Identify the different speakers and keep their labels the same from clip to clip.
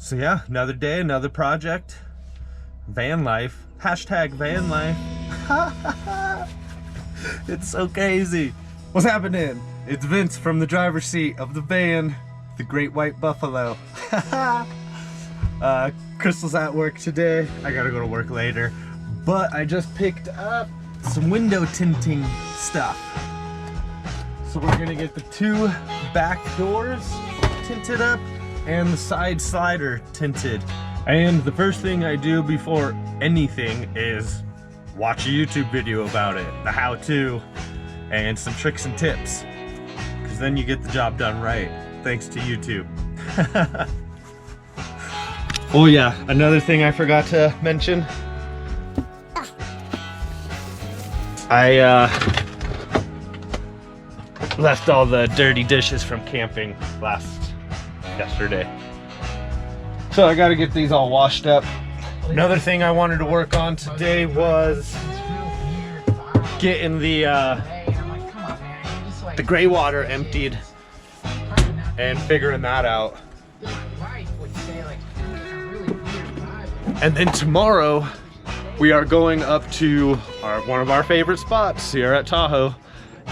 Speaker 1: So yeah, another day, another project. Van life. Hashtag van life. It's so crazy. What's happening? It's Vince from the driver's seat of the van, the Great White Buffalo. Crystal's at work today. I gotta go to work later. But I just picked up some window tinting stuff. So we're gonna get the two back doors tinted up and the side slider tinted. And the first thing I do before anything is watch a YouTube video about it, the how-to, and some tricks and tips. Because then you get the job done right, thanks to YouTube. Oh yeah, another thing I forgot to mention. I left all the dirty dishes from camping yesterday. So I gotta get these all washed up. Another thing I wanted to work on today was getting the gray water emptied and figuring that out. And then tomorrow we are going up to one of our favorite spots here at Tahoe,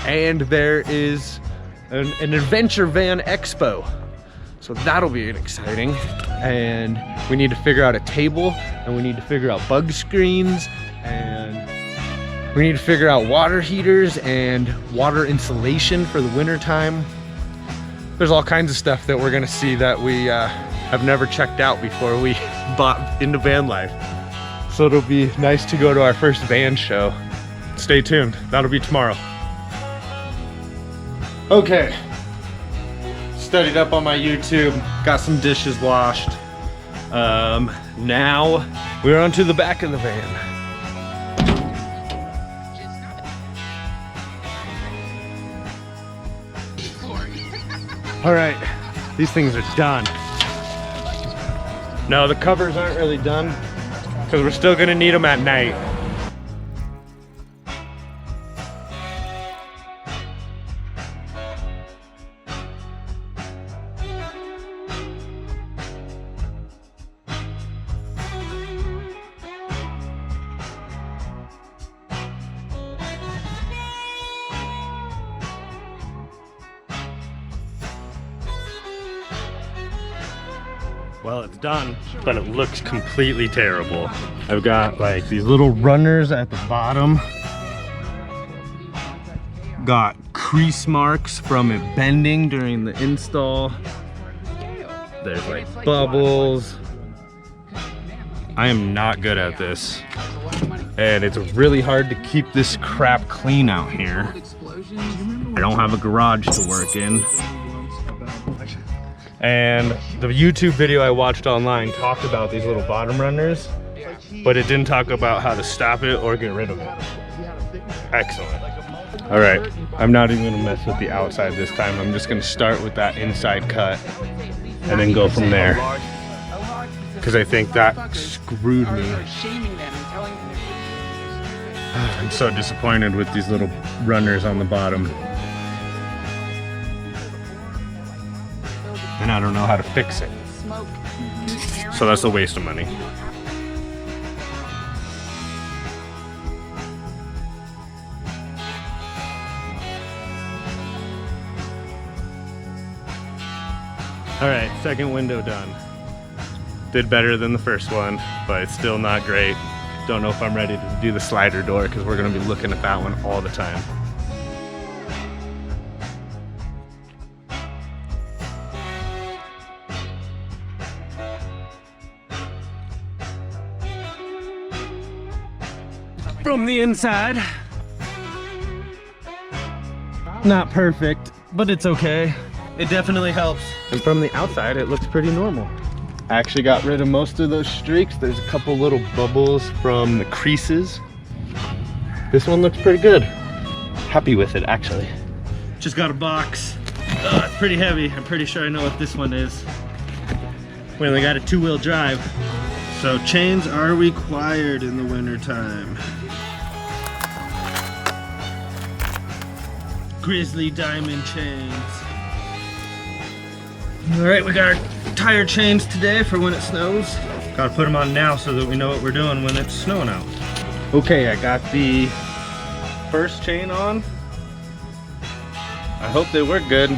Speaker 1: and there is an Adventure Van Expo. So that'll be exciting. And we need to figure out a table, and we need to figure out bug screens, and we need to figure out water heaters and water insulation for the winter time. There's all kinds of stuff that we're gonna see that we have never checked out before we bought into van life. So it'll be nice to go to our first van show. Stay tuned, that'll be tomorrow. Okay. Studied up on my YouTube, got some dishes washed. Now we're onto the back of the van. All right, these things are done. No, the covers aren't really done because we're still gonna need them at night. Well, it's done, but it looks completely terrible. I've got like these little runners at the bottom. Got crease marks from it bending during the install. There's like bubbles. I am not good at this. And it's really hard to keep this crap clean out here. I don't have a garage to work in. And the YouTube video I watched online talked about these little bottom runners, but it didn't talk about how to stop it or get rid of it. Excellent. All right, I'm not even gonna mess with the outside this time. I'm just gonna start with that inside cut and then go from there. Because I think that screwed me. I'm so disappointed with these little runners on the bottom. And I don't know how to fix it. So that's a waste of money. All right, second window done. Did better than the first one, but it's still not great. Don't know if I'm ready to do the slider door because we're gonna be looking at that one all the time. From the inside, not perfect, but it's okay. It definitely helps. And from the outside, it looks pretty normal. I actually got rid of most of those streaks. There's a couple little bubbles from the creases. This one looks pretty good. Happy with it, actually. Just got a box. It's pretty heavy. I'm pretty sure I know what this one is. We only got a 2-wheel drive. So chains are required in the winter time. Grizzly diamond chains. All right, we got our tire chains today for when it snows. Gotta put them on now so that we know what we're doing when it's snowing out. Okay, I got the first chain on. I hope they work good.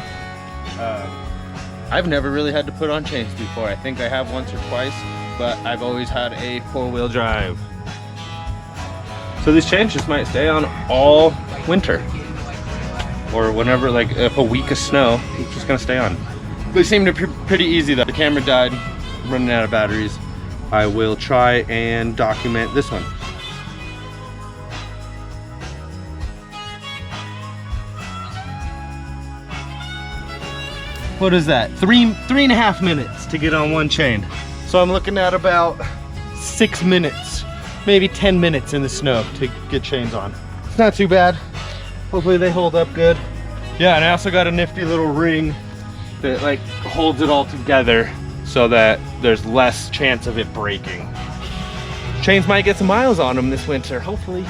Speaker 1: I've never really had to put on chains before. I think I have once or twice, but I've always had a 4-wheel drive. So these chains just might stay on all winter. Or whenever, like if a week of snow, it's just gonna stay on. They seem to be pretty easy though. The camera died, I'm running out of batteries. I will try and document this one. What is that? Three and a half minutes to get on one chain. So I'm looking at about 6 minutes, maybe 10 minutes in the snow to get chains on. It's not too bad. Hopefully they hold up good. Yeah, and I also got a nifty little ring that like holds it all together so that there's less chance of it breaking. Chains might get some miles on them this winter, hopefully.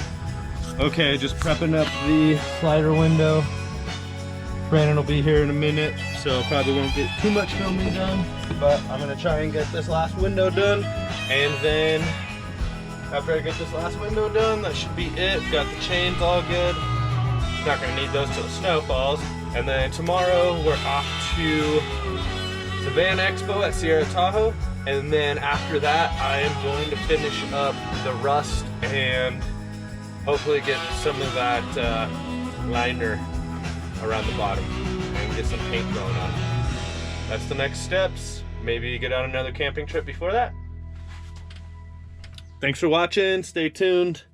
Speaker 1: Okay, just prepping up the slider window. Brandon will be here in a minute, so probably won't get too much filming done, but I'm gonna try and get this last window done, and then after I get this last window done, that should be it. Got the chains all good. Not gonna need those till the snow falls. And then tomorrow we're off to the Van Expo at Sierra Tahoe, and then after that I am going to finish up the rust and hopefully get some of that liner around the bottom and get some paint going on. That's the next steps. Maybe get on another camping trip before that. Thanks for watching. Stay tuned.